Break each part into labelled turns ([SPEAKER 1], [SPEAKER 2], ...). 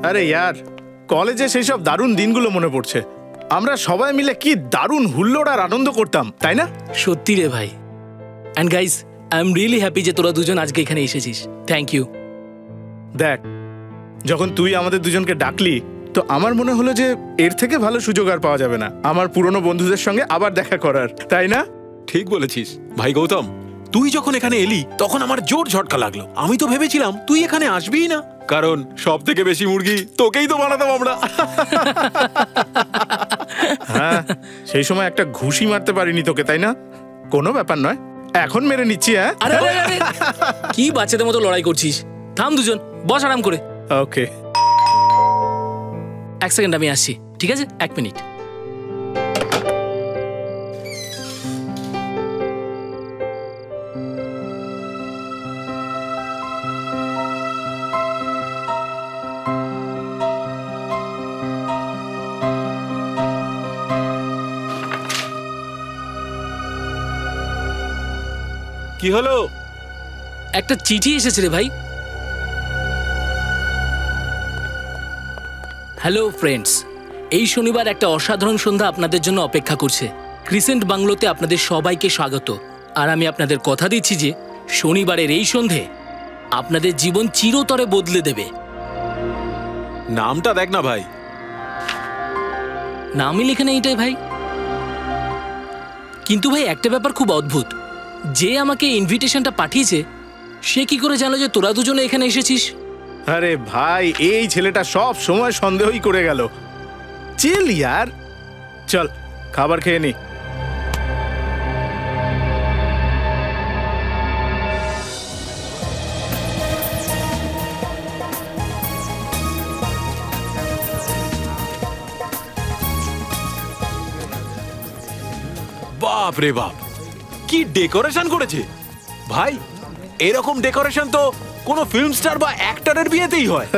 [SPEAKER 1] আরে ইয়ার, কলেজে সেই সব দারুণ দিনগুলো মনে পড়ছে। আমরা সবাই মিলে কি দারুণ হুল্লোড় আর আনন্দ করতাম, তাই না?
[SPEAKER 2] সত্যি রে ভাই। And guys, I am really happy যে তোরা দুজন আজকে এখানে এসেছিস। Thank you.
[SPEAKER 1] দেখ, যখন তুই আমাদের দুজনকে ডাকলি তো আমার মনে হলো যে এর থেকে ভালো সুযোগ আর পাওয়া যাবে না আমার পুরনো বন্ধুদের সঙ্গে আবার দেখা করার, তাই না?
[SPEAKER 3] ঠিক বলেছিস ভাই গৌতম। তুই যখন এখানে এলি তখন আমার জোর ঝটকা লাগলো। আমি তো ভেবেছিলাম তুই এখানে আসবিই না, কারণ সব থেকে বেশি মুরগি তোকেই তো বানাতাম আমরা।
[SPEAKER 1] হ্যাঁ, সেই সময় একটা ঘুষি মারতে পারিনি তোকে, তাই না? কোনো ব্যাপার নয়, এখন মেরে নিচ্ছি। হ্যাঁ,
[SPEAKER 2] আরে কি বাচ্চাদের মতো লড়াই করছিস? থাম দুজন, বস আরাম করে।
[SPEAKER 1] ওকে,
[SPEAKER 2] এক সেকেন্ড, আমি আসছি। ঠিক আছে, 1 মিনিট।
[SPEAKER 3] কি হলো?
[SPEAKER 2] একটা চিঠি এসেছে রে ভাই। হ্যালো ফ্রেন্ডস, এই শনিবার একটা অসাধারণ সন্ধ্যা আপনাদের জন্য অপেক্ষা করছে। ক্রিসেন্ট বাংলোতে আপনাদের সবাইকে স্বাগত। আর আমি আপনাদের কথা দিচ্ছি যে শনিবারের এই সন্ধে আপনাদের জীবন চিরতরে বদলে দেবে।
[SPEAKER 3] নামটা দেখ না ভাই।
[SPEAKER 2] নামই লেখা নেই এটাই ভাই। কিন্তু ভাই একটা ব্যাপার খুব অদ্ভুত, যে আমাকে ইনভিটেশনটা পাঠিয়েছে সে কি করে জানো যে তোরা দুজনে এখানে এসেছিস?
[SPEAKER 1] আরে ভাই, এই ছেলেটা সব সময় সন্দেহই করে গেল। চিল ইয়ার, চল খাবার খেয়ে নি।
[SPEAKER 3] বাপ রে বাপ, কি ডেকোরেশন করেছে ভাই! এরকম ডেকোরেশন তো কোনো ফিল্ম স্টার বা অ্যাক্টরের বিয়েতেই হয়।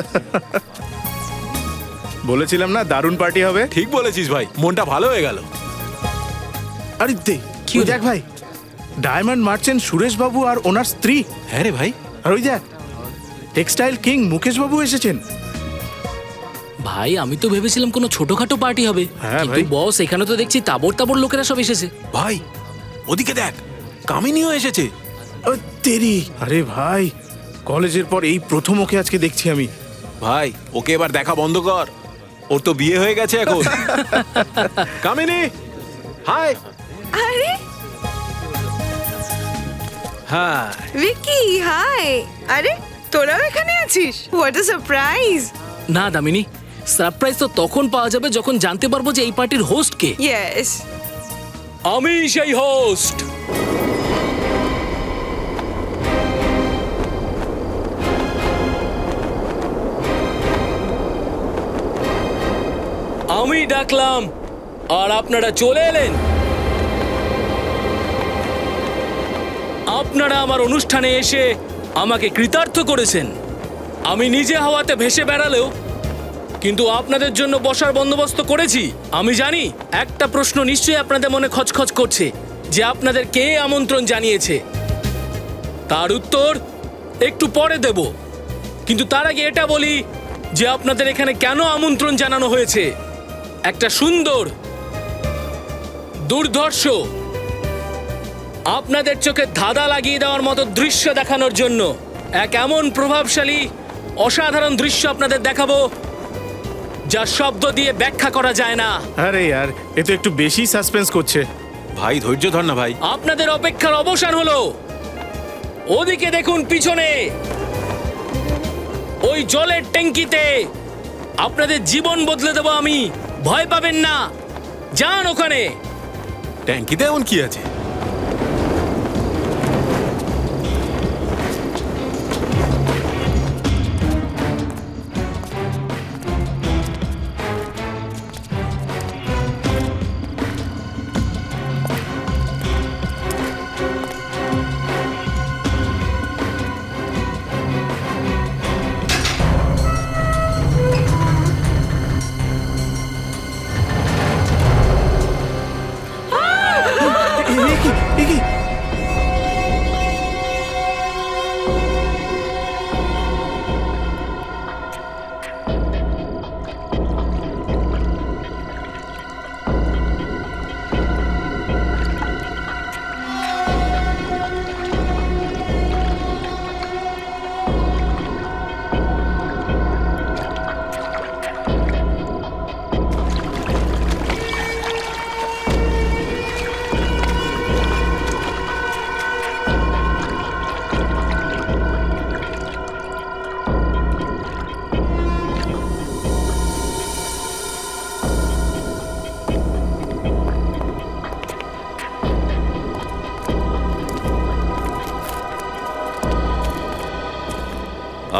[SPEAKER 1] বলেছিলাম না দারুণ পার্টি হবে।
[SPEAKER 3] ঠিক বলেছিস ভাই, মনটা ভালো হয়ে গেল।
[SPEAKER 1] আরে দে কি দেখ ভাই, ডায়মন্ড মার্চেন্ট সুরেশ বাবু আর ওনার স্ত্রী।
[SPEAKER 3] হ্যাঁ রে ভাই।
[SPEAKER 1] আর ওই দেখ, টেক্সটাইল কিং মুকেশ বাবু এসেছেন।
[SPEAKER 2] ভাই আমি তো ভেবেছিলাম কোনো ছোটখাটো পার্টি হবে, কিন্তু বস এখানে তো দেখছি তাবড় তাবড় লোকেরা সব এসেছে।
[SPEAKER 3] ভাই ওদিকে দেখ, কামিনীও এসেছে।
[SPEAKER 1] তেরি, আরে ভাই কলেজের পর এই প্রথম ওকে আজকে দেখছি আমি।
[SPEAKER 3] ভাই ওকে এবার দেখা বন্ধ কর, ওর তো বিয়ে হয়ে গেছে এখন। কামিনী হাই।
[SPEAKER 4] আরে
[SPEAKER 3] হ্যাঁ
[SPEAKER 4] ভিকি, হাই। আরে তোরাও এখানে আছিস? What a surprise.
[SPEAKER 2] না দামিনী, সারপ্রাইজ তো তখন পাওয়া যাবে যখন জানতে পারবো যে এই পার্টির হোস্ট কে।
[SPEAKER 4] ইয়েস,
[SPEAKER 2] আমি সেই হোস্ট। আমি ডাকলাম আর আপনারা চলে এলেন। আপনারা আমার অনুষ্ঠানে এসে আমাকে কৃতার্থ করেছেন। আমি নিজে হাওয়াতে ভেসে বেড়ালেও কিন্তু আপনাদের জন্য বসার বন্দোবস্ত করেছি। আমি জানি একটা প্রশ্ন নিশ্চয়ই আপনাদের মনে খচখচ করছে, যে আপনাদের কে আমন্ত্রণ জানিয়েছে। তার উত্তর একটু পরে দেব, কিন্তু তার আগে এটা বলি যে আপনাদের এখানে কেন আমন্ত্রণ জানানো হয়েছে। একটা সুন্দর, দুর্ধর্ষ, আপনাদের চোখে ধাঁধা লাগিয়ে দেওয়ার মতো দৃশ্য দেখানোর জন্য। এক এমন প্রভাবশালী অসাধারণ দৃশ্য আপনাদের দেখাবো যা শব্দ দিয়ে ব্যাখ্যা করা যায় না।
[SPEAKER 1] আরে यार, এ তো একটু বেশি সাসপেন্স করছে।
[SPEAKER 3] ভাই ধৈর্য ধর না ভাই।
[SPEAKER 2] আপনাদের অপেক্ষার অবসান হলো। ওদিকে দেখুন পিছনে, ওই জলের ট্যাঙ্কিতে আপনাদের জীবন বদলে দেব আমি। ভয় পাবেন না, যান ওখানে।
[SPEAKER 3] ট্যাঙ্কিতে এমন কি আছে?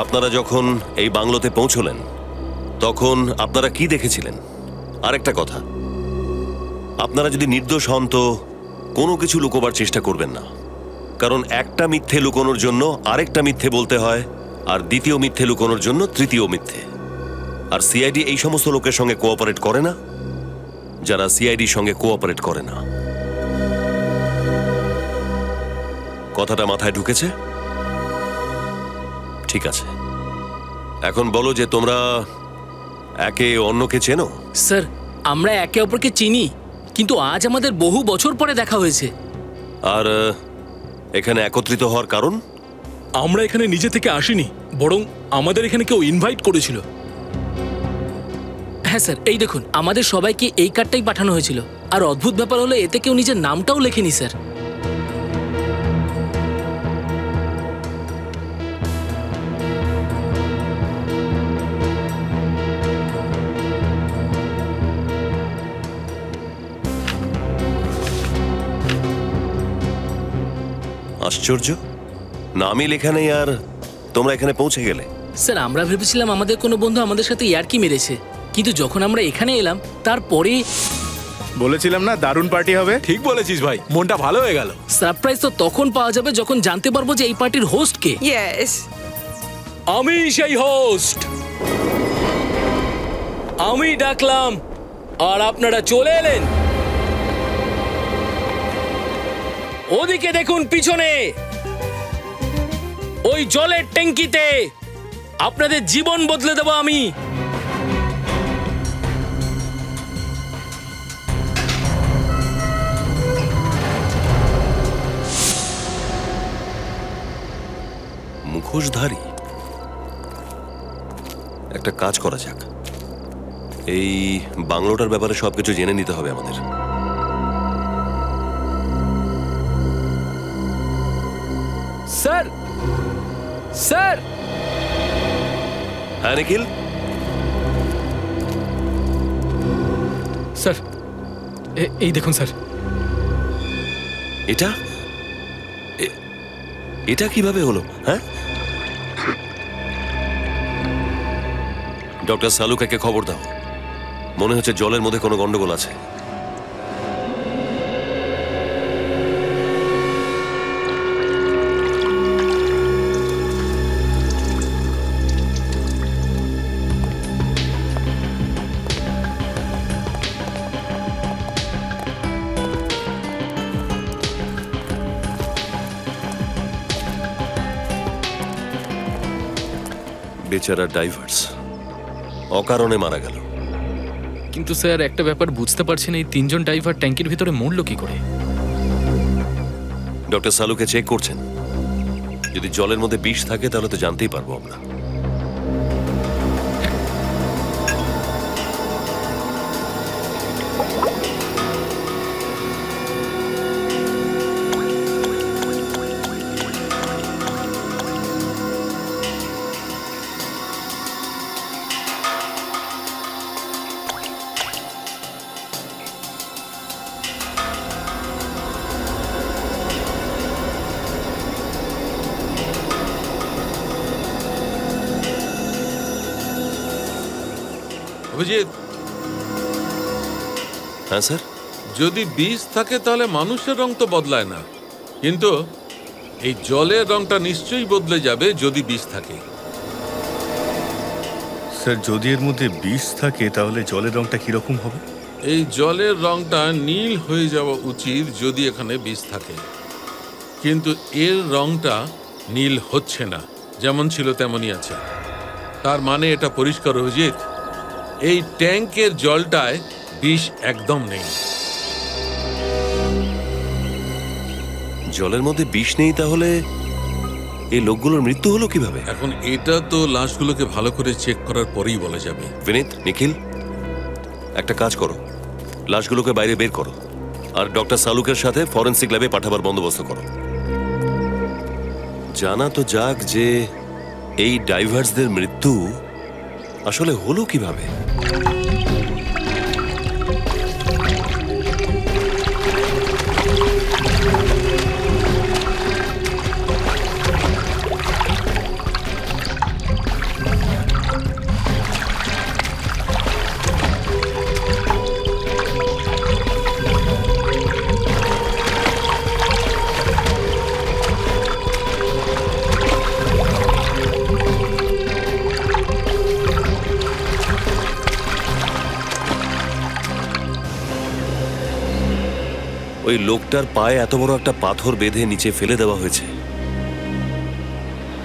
[SPEAKER 5] আপনারা যখন এই বাংলোতে পৌঁছলেন তখন আপনারা কি দেখেছিলেন? আরেকটা কথা, আপনারা যদি নির্দোষ হন তো কোনো কিছু লুকোবার চেষ্টা করবেন না, কারণ একটা মিথ্যে লুকোনোর জন্য আরেকটা মিথ্যে বলতে হয়, আর দ্বিতীয় মিথ্যে লুকোনোর জন্য তৃতীয় মিথ্যে। আর সিআইডি এই সমস্ত লোকের সঙ্গে কোঅপারেট করে না যারা সিআইডির সঙ্গে কোঅপারেট করে না। কথাটা মাথায় ঢুকেছে? ঠিক আছে, এখন বলো যে তোমরা একে অন্যকে চেনো?
[SPEAKER 2] স্যার, আমরা একে অপরকে চিনি, কিন্তু আজ আমাদের বহু বছর পরে দেখা হয়েছে।
[SPEAKER 5] আর এখানে একত্রিত হওয়ার কারণ?
[SPEAKER 2] আমরা এখানে নিজে থেকে আসিনি, বরং আমাদের এখানে কেউ ইনভাইট করেছিল। হ্যাঁ স্যার, এই দেখুন, আমাদের সবাইকে এই কার্ডটাই পাঠানো হয়েছিল। আর অদ্ভুত ব্যাপার হলো এতে কেউ নিজের নামটাও লেখেনি স্যার।
[SPEAKER 5] আশ্চর্য, নামই লেখা নেই আর তোমরা এখানে পৌঁছে গেলে।
[SPEAKER 2] স্যার, আমরা ভেবেছিলাম আমাদের কোনো বন্ধু আমাদের সাথে ইয়ার্কি মেরেছে, কিন্তু যখন আমরা এখানে এলাম তারপরে
[SPEAKER 1] বলেছিলাম না দারুণ পার্টি হবে।
[SPEAKER 3] ঠিক বলেছিস ভাই, মনটা ভালো হয়ে গেল।
[SPEAKER 2] সারপ্রাইজ তো তখন পাওয়া যাবে যখন জানতে পারবো যে এই পার্টির হোস্ট কে।
[SPEAKER 4] ইয়েস,
[SPEAKER 2] আমি সেই হোস্ট। আমি ডাকলাম আর আপনারা চলে এলেন। ওদিকে দেখুন, পিছনে ওই জলের ট্যাঙ্কিতে আপনাদের জীবন বদলে দেব আমি।
[SPEAKER 5] মুখোশধারী? একটা কাজ করা যাক, এই বাংলোটার ব্যাপারে সবকিছু জেনে নিতে হবে আমাদের।
[SPEAKER 2] Sir, sir.
[SPEAKER 5] হ্যাঁ নিখিল?
[SPEAKER 2] স্যার, এই দেখুন স্যার।
[SPEAKER 5] এটা এটা কিভাবে হলো? হ্যাঁ, ডক্টর সালুকাকে খবর দাও, মনে হচ্ছে জলের মধ্যে কোনো গন্ডগোল আছে। বেচারা ডাইভার্স অকারণে মারা গেল।
[SPEAKER 6] কিন্তু স্যার, একটা ব্যাপার বুঝতে পারছি না, এই তিনজন ড্রাইভার ট্যাঙ্কির ভিতরে মরল কি করে?
[SPEAKER 5] ডক্টর সালুকে চেক করছেন, যদি জলের মধ্যে বিষ থাকে তাহলে তো জানতেই পারবো আমরা।
[SPEAKER 7] অভিজিৎ,
[SPEAKER 5] হ্যাঁ স্যার?
[SPEAKER 7] যদি বিষ থাকে তাহলে মানুষের রং তো বদলায় না, কিন্তু এই জলের রংটা নিশ্চয়ই বদলে যাবে যদি বিষ থাকে।
[SPEAKER 8] স্যার, যদি এর মধ্যে বিষ থাকে তাহলে জলের রংটা কিরকম হবে?
[SPEAKER 7] এই জলের রংটা নীল হয়ে যাওয়া উচিত যদি এখানে বিষ থাকে, কিন্তু এর রংটা নীল হচ্ছে না, যেমন ছিল তেমনই আছে। তার মানে এটা পরিষ্কার অভিজিৎ, এই ট্যাঙ্কের জলটায় বিষ একদম নেই।
[SPEAKER 5] জলের মধ্যে বিষ নেই, তাহলে এই লোকগুলোর মৃত্যু হলো কিভাবে?
[SPEAKER 7] এখন এটা তো লাশগুলোকে ভালো করে চেক করার পরেই বলা যাবে।
[SPEAKER 5] বিনীত, নিখিল, একটা কাজ করো, লাশগুলোকে বাইরে বের করো আর ডক্টর সালুকের সাথে ফরেন্সিক ল্যাবে পাঠাবার বন্দোবস্ত করো। জানা তো যাক যে এই ডাইভার্সদের মৃত্যু আসলে হলো কিভাবে। ওই লোকটার পায়ে এত বড় একটা পাথর বেঁধে নিচে ফেলে দেওয়া হয়েছে।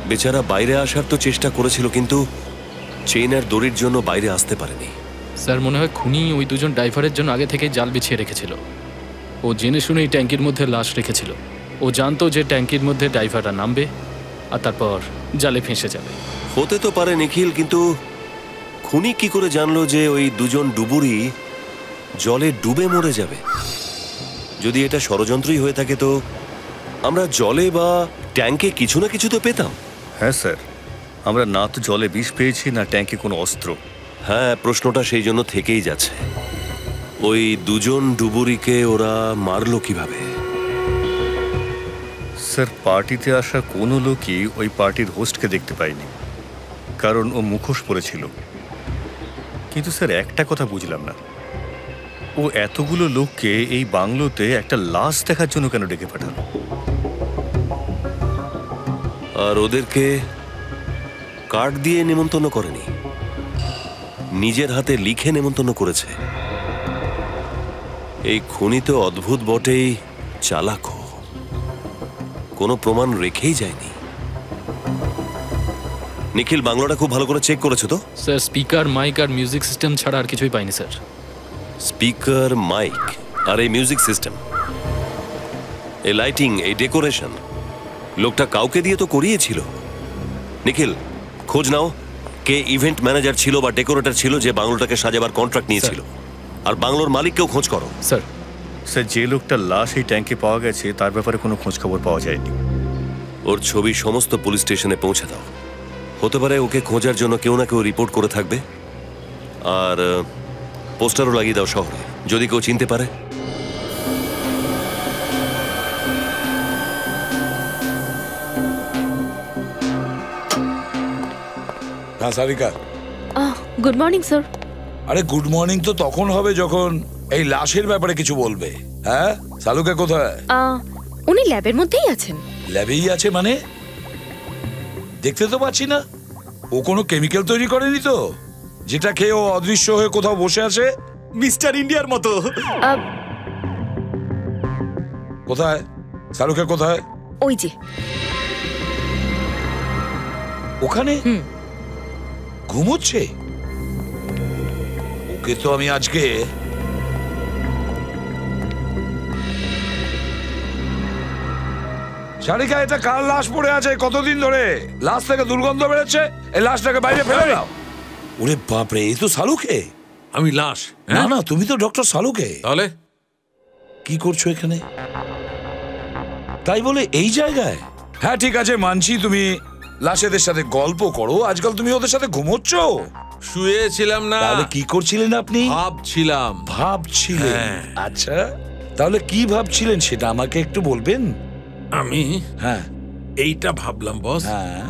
[SPEAKER 5] বেচারা বাইরে আসার তো চেষ্টা করেছিল, কিন্তু চেইন আর দড়ির জন্য বাইরে আসতে পারেনি।
[SPEAKER 6] স্যার মনে হয় খুনি ওই দুজন ড্রাইভারের জন্য আগে থেকেই জাল বিছিয়ে রেখেছিল। ও জেনে শুনে এই ট্যাঙ্কির মধ্যে লাশ রেখেছিল। ও জানতো যে ট্যাঙ্কির মধ্যে ড্রাইভাররা নামবে আর তারপর জালে ফেঁসে যাবে।
[SPEAKER 5] হতে তো পারে নিখিল, কিন্তু খুনি কি করে জানলো যে ওই দুজন ডুবুরি জলে ডুবে মরে যাবে? যদি এটা ষড়যন্ত্রই হয়ে থাকে তো আমরা জলে বা ট্যাঙ্কে কিছু না কিছু তো পেতাম।
[SPEAKER 8] হ্যাঁ স্যার, আমরা না তো জলে বিষ পেয়েছি, না ট্যাঙ্কে কোনো অস্ত্র।
[SPEAKER 5] হ্যাঁ, প্রশ্নটা সেই জন্য থেকেই যাচ্ছে, ওই দুজন ডুবুরিকে ওরা মারলো কিভাবে?
[SPEAKER 8] স্যার, পার্টিতে আসা কোনো লোকই ওই পার্টির হোস্টকে দেখতে পায়নি, কারণ ও মুখোশ পরেছিল। কিন্তু স্যার একটা কথা বুঝলাম না, ও এতগুলো লোককে এই বাংলোতে একটা লাশ দেখার জন্য কেন ডেকে পাঠালো?
[SPEAKER 5] আর ওদেরকে কার্ড দিয়ে নেমন্তন্ন করেনি, নিজের হাতে লিখে নেমন্তন্ন করেছে। এই খুনি তো অদ্ভুত বটেই, চালাকও। কোনো প্রমাণ রেখেই যায়নি। নিখিল, বাংলোটা খুব ভালো করে চেক করেছো তো?
[SPEAKER 6] স্যার স্পিকার, মাইক আর মিউজিক সিস্টেম ছাড়া আর কিছুই পাইনি স্যার।
[SPEAKER 5] স্পিকার, মাইক আর এই মিউজিক সিস্টেম, এই লাইটিং, এই ডেকোরেশন লোকটা কাউকে দিয়ে তো করিয়েছিল। নিখিল, খোঁজ নাও কে ইভেন্ট ম্যানেজার ছিল বা ডেকোরেটর ছিল যে বাংলোটাকে সাজাবার কন্ট্রাক্ট নিয়েছিল, আর বাংলোর মালিককেও খোঁজ করো।
[SPEAKER 6] স্যার
[SPEAKER 8] স্যার, যে লোকটার লাশ এই ট্যাঙ্কে পাওয়া গেছে তার ব্যাপারে কোনো খোঁজ খবর পাওয়া যায়নি।
[SPEAKER 5] ওর ছবি সমস্ত পুলিশ স্টেশনে পৌঁছে দাও। হতে পারে ওকে খোঁজার জন্য কেউ না কেউ রিপোর্ট করে থাকবে। আর পোস্টারও লাগিয়ে দাও শহরে, যদি কেউ চিনতে পারে।
[SPEAKER 9] হ্যাঁ সারিকা।
[SPEAKER 10] Good morning sir.
[SPEAKER 9] আরে গুড মর্নিং তো তখন হবে যখন এই লাশের ব্যাপারে কিছু বলবে। হ্যাঁ, সালুকা কোথায়?
[SPEAKER 10] উনি ল্যাবের মধ্যেই আছেন।
[SPEAKER 9] ল্যাবেই আছে মানে? দেখতে তো পাচ্ছি না। ও কোনো কেমিক্যাল তৈরি করেনি তো, যেটা খেয়ে ও অদৃশ্য হয়ে কোথাও বসে আছে?
[SPEAKER 3] মিস্টার ইন্ডিয়ার মতো।
[SPEAKER 9] কোথায় সালুকা, কোথায়?
[SPEAKER 10] ওই যে
[SPEAKER 9] ওখানে ঘুমোচ্ছে। ওকে তো আমি আজকে সারিকা, এটা কার লাশ পড়ে আছে কতদিন ধরে? লাশ থেকে দুর্গন্ধ বেরোচ্ছে, এই লাশটাকে বাইরে ফেলে দাও। ওরে বাপরে, এই তো সালুকে।
[SPEAKER 7] আমি লাশ?
[SPEAKER 9] না না, তুমি তো ডক্টর সালুকে।
[SPEAKER 7] তাহলে
[SPEAKER 9] কি করছো এখানে? তাই বলে এই জায়গায়? হ্যাঁ ঠিক আছে, মানছি তুমি লাশেদের সাথে গল্প করো, আজকাল তুমি ওদের সাথে ঘুমোচ্ছ।
[SPEAKER 7] শুয়েছিলাম না।
[SPEAKER 9] তাহলে কি করছিলেন আপনি?
[SPEAKER 7] ভাবছিলাম।
[SPEAKER 9] ভাবছিলেন? আচ্ছা, তাহলে কি ভাবছিলেন সেটা আমাকে একটু বলবেন?
[SPEAKER 7] আমি
[SPEAKER 9] হ্যাঁ
[SPEAKER 7] এইটা ভাবলাম বস,
[SPEAKER 9] হ্যাঁ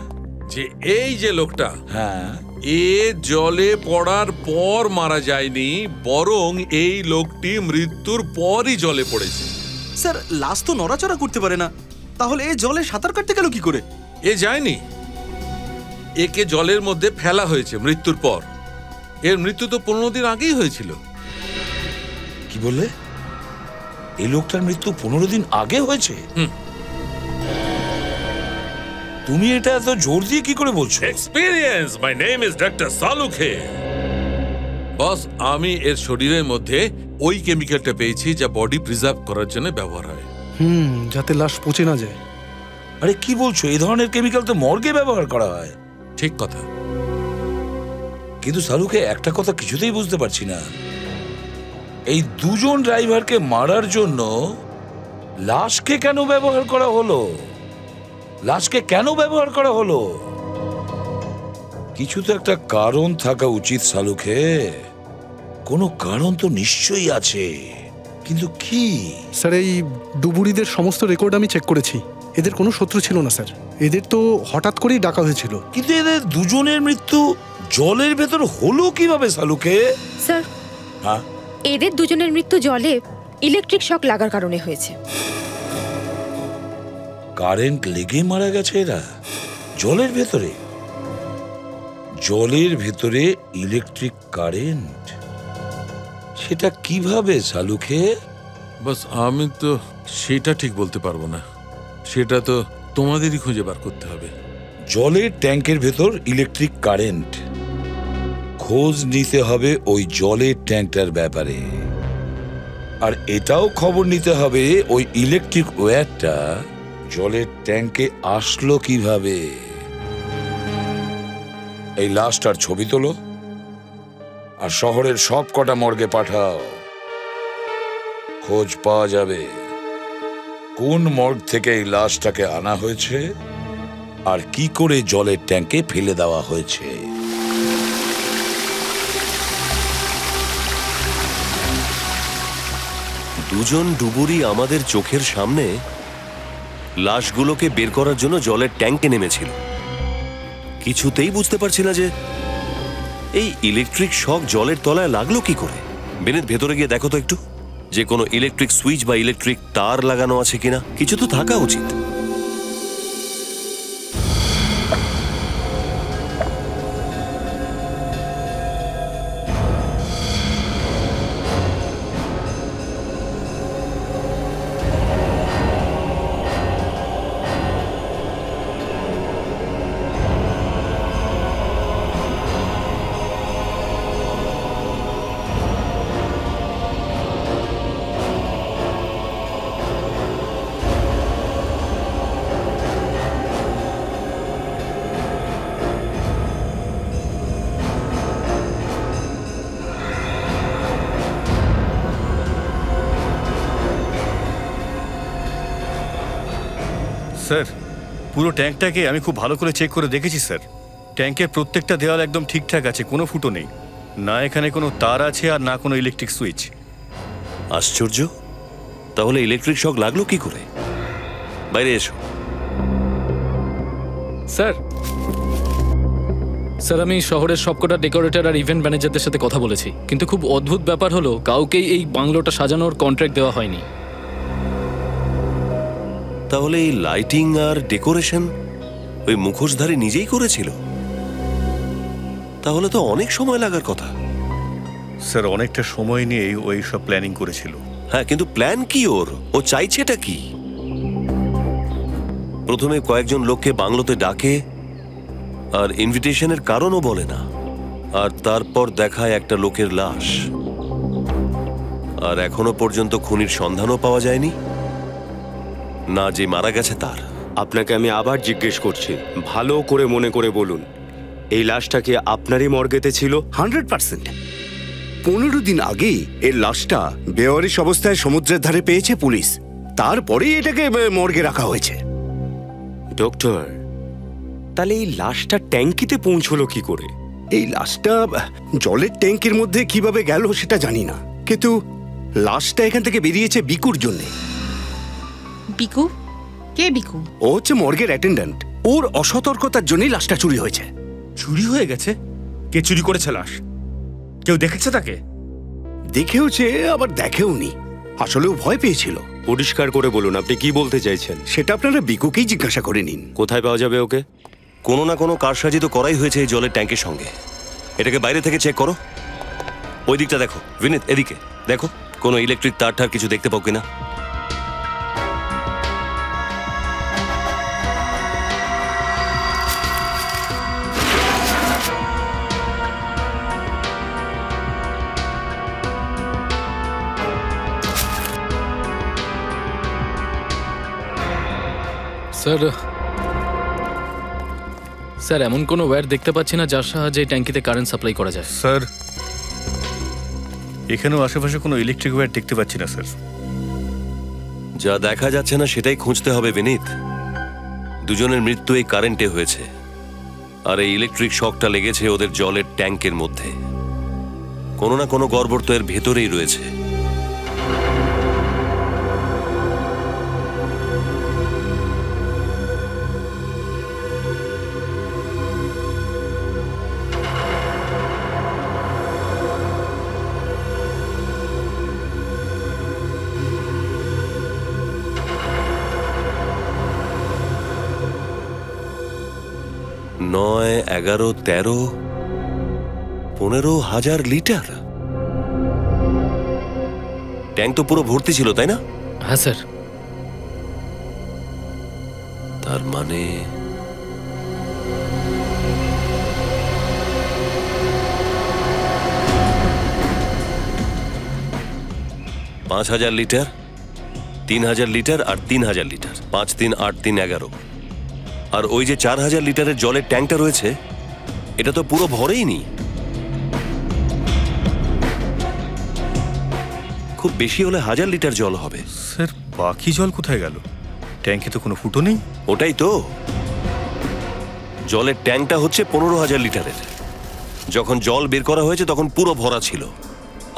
[SPEAKER 7] যে এই যে লোকটা,
[SPEAKER 9] হ্যাঁ,
[SPEAKER 7] এ জলে পড়ার পর মারা যায়নি, বরং এই লোকটি মৃত্যুর পরই জলে পড়েছে।
[SPEAKER 11] স্যার, লাশ তো নড়াচড়া করতে পারে না, তাহলে এ জলে সাঁতার কাটতে গেল কি করে?
[SPEAKER 7] এ যায়নি, একে জলের মধ্যে ফেলা হয়েছে মৃত্যুর পর। এর মৃত্যু তো 15 দিন আগেই হয়েছিল।
[SPEAKER 9] কি বললে? এই লোকটার মৃত্যু 15 দিন আগে হয়েছে? তুমি এটা এত জোর দিয়ে কি করে বলছো?
[SPEAKER 7] Experience. My name is doctor Saluke. Boss, আমি এর শরীরের মধ্যে ওই কেমিক্যালটা পেয়েছি যা বডি প্রিজার্ভ করার জন্য ব্যবহার হয়।
[SPEAKER 11] যাতে লাশ পচে না যায়।
[SPEAKER 9] আরে কি বলছো? এই ধরনের কেমিক্যাল তো মর্গে ব্যবহার করা হয়।
[SPEAKER 7] ঠিক কথা,
[SPEAKER 9] কিন্তু সালুকে একটা কথা কিছুতেই বুঝতে পারছি না, এই দুজন ড্রাইভারকে মারার জন্য লাশকে কেন ব্যবহার করা হলো? লাশকে কেন ব্যবহার করা হলো? কিছু তো একটা কারণ থাকা উচিত সালুকে। কোনো কারণ তো নিশ্চয়ই আছে, কিন্তু কি?
[SPEAKER 11] স্যার, এই ডুবুরিদের সমস্ত রেকর্ড আমি চেক করেছি। এদের কোনো শত্রু ছিল না স্যার, এদের তো হঠাৎ করেই ডাকা হয়েছিল।
[SPEAKER 9] কিন্তু এদের দুজনের মৃত্যু জলের ভেতর হলো কিভাবে সালুকে?
[SPEAKER 10] স্যার,
[SPEAKER 9] হ্যাঁ,
[SPEAKER 10] এদের দুজনের মৃত্যু জলে ইলেকট্রিক শক লাগার কারণে হয়েছে।
[SPEAKER 9] কারেন্ট লেগে মারা গেছে এরা জলের ভেতরে? জলের ভেতরে ইলেকট্রিক কারেন্ট, সেটা কিভাবে সালুকে?
[SPEAKER 7] বাস আমি তো সেটা ঠিক বলতে পারবো না, সেটা তো তোমাদেরই খুঁজে বার করতে হবে।
[SPEAKER 9] জলের ট্যাঙ্কের ভেতর ইলেকট্রিক কারেন্ট, খোঁজ নিতে হবে ওই জলের ট্যাঙ্কটার ব্যাপারে। আর এটাও খবর নিতে হবে ওই ইলেকট্রিক ওয়্যারটা জলের ট্যাঙ্কে আসলো কিভাবে। এই লাশটার ছবি তোলো আর শহরের সব কটা মর্গে পাঠাও। খোঁজ পাওয়া যাবে কোন মর্গ থেকে এই লাশটাকে আনা হয়েছে আর কি করে জলের ট্যাঙ্কে ফেলে দেওয়া হয়েছে।
[SPEAKER 5] দুজন ডুবুরি আমাদের চোখের সামনে লাশগুলোকে বের করার জন্য জলের ট্যাঙ্কে নেমেছিল। কিছুতেই বুঝতে পারছি না যে এই ইলেকট্রিক শক জলের তলায় লাগলো কি করে। বেনেট, ভেতরে গিয়ে দেখো তো একটু যে কোনো ইলেকট্রিক সুইচ বা ইলেকট্রিক তার লাগানো আছে কিনা। কিছু তো থাকা উচিত।
[SPEAKER 8] স্যার, পুরো ট্যাঙ্কটাকে আমি খুব ভালো করে চেক করে দেখেছি স্যার। ট্যাঙ্কের প্রত্যেকটা দেওয়াল একদম ঠিকঠাক আছে, কোনো ফুটো নেই। না এখানে কোনো তার আছে আর না কোনো ইলেকট্রিক সুইচ।
[SPEAKER 5] আশ্চর্য, তাহলে ইলেকট্রিক শক লাগলো কি করে? বাইরে এসো।
[SPEAKER 6] স্যার, স্যার আমি শহরের সবকটা ডেকোরেটর আর ইভেন্ট ম্যানেজারদের সাথে কথা বলেছি, কিন্তু খুব অদ্ভুত ব্যাপার হলো কাউকেই এই বাংলোটা সাজানোর কন্ট্রাক্ট দেওয়া হয়নি।
[SPEAKER 5] তাহলে এই লাইটিং আর ডেকোরেশন ওই মুখোশধারী নিজেই করেছিল? তাহলে তো অনেক সময় লাগার কথা।
[SPEAKER 8] স্যার, অনেকটা সময় নিয়েই ওই সব প্ল্যানিং করেছিল।
[SPEAKER 5] হ্যাঁ, কিন্তু প্ল্যান কি ওর? ও চাইছেটা কি? প্রথমে কয়েকজন লোককে বাংলোতে ডাকে আর ইনভিটেশনের কারণও বলে না, আর তারপর দেখায় একটা লোকের লাশ। আর এখনো পর্যন্ত খুনির সন্ধানও পাওয়া যায়নি, না যে মারা গেছে তার।
[SPEAKER 12] আপনাকে আমি আবার জিজ্ঞেস করছি, ভালো করে মনে করে বলুন, এই লাশটা কি আপনারই মর্গেতে ছিল?
[SPEAKER 13] 100%। 15 দিন আগেই এর লাশটা বেওয়ারিশ অবস্থায় সমুদ্রের ধারে পেয়েছে পুলিশ, তারপরেই এটাকে মর্গে রাখা হয়েছে।
[SPEAKER 12] ডক্টর, তাহলে এই লাশটা ট্যাঙ্কিতে পৌঁছলো কি করে?
[SPEAKER 13] এই লাশটা জলের ট্যাঙ্কের মধ্যে কিভাবে গেল সেটা জানি না, কিন্তু লাশটা এখান থেকে বেরিয়েছে বিকুর জন্য।
[SPEAKER 14] বিকু? কে বিকু?
[SPEAKER 13] ও হচ্ছে মর্গের অ্যাটেন্ডেন্ট। ওর অসতর্কতার জন্যই লাশটা চুরি হয়েছে।
[SPEAKER 15] চুরি হয়ে গেছে? কে চুরি করেছে লাশ? কেউ দেখেছে তাকে?
[SPEAKER 13] দেখেওছে আবার দেখেওনি। আসলেও ভয় পেয়েছিল।
[SPEAKER 12] পরিষ্কার করে বলুন, আপনি কি বলতে চাইছেন?
[SPEAKER 13] সেটা আপনারা বিকুকেই জিজ্ঞাসা করে নিন।
[SPEAKER 12] কোথায় পাওয়া যাবে ওকে?
[SPEAKER 5] কোনো না কোনো কারসাজি তো করাই হয়েছে এই জলের ট্যাঙ্কের সঙ্গে। এটাকে বাইরে থেকে চেক করো। ওই দিকটা দেখো। বিনীত, এদিকে দেখো, কোনো ইলেকট্রিক তার ঠার কিছু দেখতে পাও কিনা।
[SPEAKER 6] স্যার, স্যার এমন কোনো ওয়্যার দেখতে পাচ্ছি না যার সাহায্যে এই ট্যাঙ্কিতে কারেন্ট সাপ্লাই করা যায়।
[SPEAKER 8] স্যার, এখানেও আশেপাশে কোনো ইলেকট্রিক ওয়্যার দেখতে পাচ্ছি না স্যার।
[SPEAKER 5] যা দেখা যাচ্ছে না সেটাই খুঁজতে হবে বিনীত। দুজনের মৃত্যু এই কারেন্টে হয়েছে, আর এই ইলেকট্রিক শকটা লেগেছে ওদের জলের ট্যাঙ্কের মধ্যে। কোনো না কোনো গড়বড় তো এর ভেতরেই রয়েছে। নয়, 11, 13, 15,000 লিটার। ট্যাঙ্ক তো পুরো ভর্তি ছিল, তাই না?
[SPEAKER 6] হ্যাঁ স্যার।
[SPEAKER 5] তার মানে $5,000 লিটার, 3,000 লিটার আর 3,000 লিটার, 5, 3, 8, 3, 11। আর ওই যে 4,000 লিটারের জলের ট্যাঙ্কটা রয়েছে, এটা তো পুরো ভরেই নি। খুব বেশি হলে 1,000 লিটার জল হবে।
[SPEAKER 8] স্যার বাকি জল কোথায় গেল? ট্যাঙ্কে তো কোনো ফুটো নেই।
[SPEAKER 5] ওটাই তো, জলের ট্যাঙ্কটা হচ্ছে 15,000 লিটারের। যখন জল বের করা হয়েছে তখন পুরো ভরা ছিল,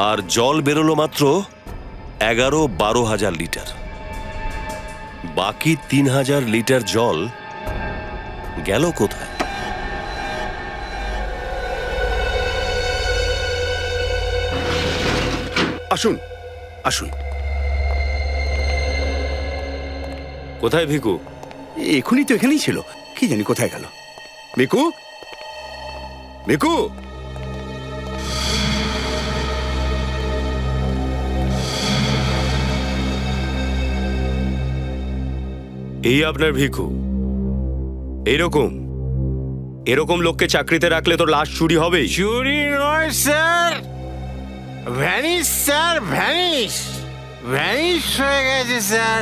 [SPEAKER 5] আর জল বেরোলো মাত্র 11-12,000 লিটার। বাকি 3,000 লিটার জল গেল কোথায়?
[SPEAKER 13] আসুন আসুন।
[SPEAKER 12] কোথায় ভিকু?
[SPEAKER 13] এখনই তো এখানেই ছিল, কি জানি কোথায় গেল। ভিকু, ভিকু,
[SPEAKER 12] এই আপনার ভিকু? এরকম এরকম লোককে চাকরিতে রাখলে তো লাশ চুরি হবেই।
[SPEAKER 16] চুরি নয় sir, vanish sir, vanish vanish হয়ে গেছে স্যার।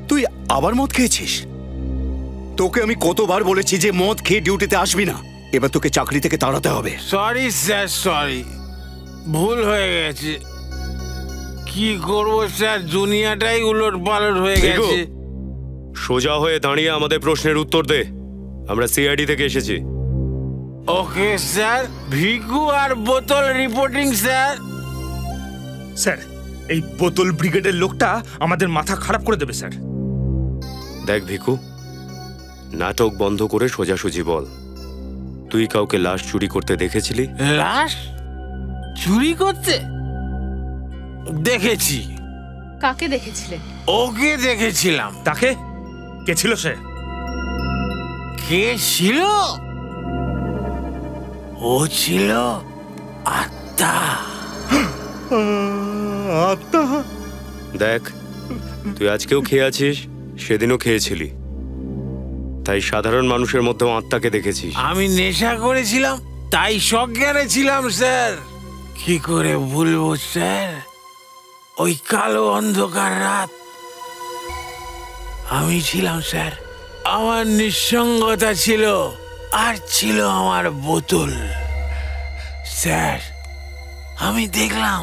[SPEAKER 13] তুই আবার মদ খেয়েছিস? তোকে আমি কতবার বলেছি যে মদ খেয়ে ডিউটিতে আসবি না। এবার তোকে চাকরি থেকে তাড়াতে হবে।
[SPEAKER 16] সরি স্যার, সরি, ভুল হয়ে গেছে। কি করবো স্যার, দুনিয়াটাই উলট পালট হয়ে গেছে।
[SPEAKER 12] সোজা হয়ে দাঁড়িয়ে আমাদের প্রশ্নের উত্তর দে। আমরা সিআইডি থেকে এসেছি।
[SPEAKER 16] Okay sir. ভিকু আর বোতল রিপোর্টিং স্যার।
[SPEAKER 15] স্যার, এই বোতল ব্রিগেডের লোকটা আমাদের মাথা খারাপ করে দেবে স্যার।
[SPEAKER 12] দেখ ভিকু, নাটক বন্ধ করে সোজাসুজি বল, তুই কাউকে লাশ চুরি করতে দেখেছিলি?
[SPEAKER 16] লাশ চুরি করতে দেখেছি।
[SPEAKER 14] কাকে দেখেছিলেন?
[SPEAKER 16] ওকে দেখেছিলাম।
[SPEAKER 15] তাকে? কে ছিল সে?
[SPEAKER 16] কে ছিল? ও ছিল আত্মা।
[SPEAKER 12] আত্মা? দেখ, তুই আজকেও খেয়ে আছিস, সেদিনও খেয়েছিলি, তাই সাধারণ মানুষের মধ্যেও আত্মাকে দেখেছিস।
[SPEAKER 16] আমি নেশা করেছিলাম, তাই সজ্ঞানে ছিলাম স্যার। কি করে ভুলবো স্যার ওই কালো অন্ধকার রাত? আমি ছিলাম স্যার, আমার নিঃসঙ্গতা ছিল, আর ছিল আমার বোতল। স্যার, আমি দেখলাম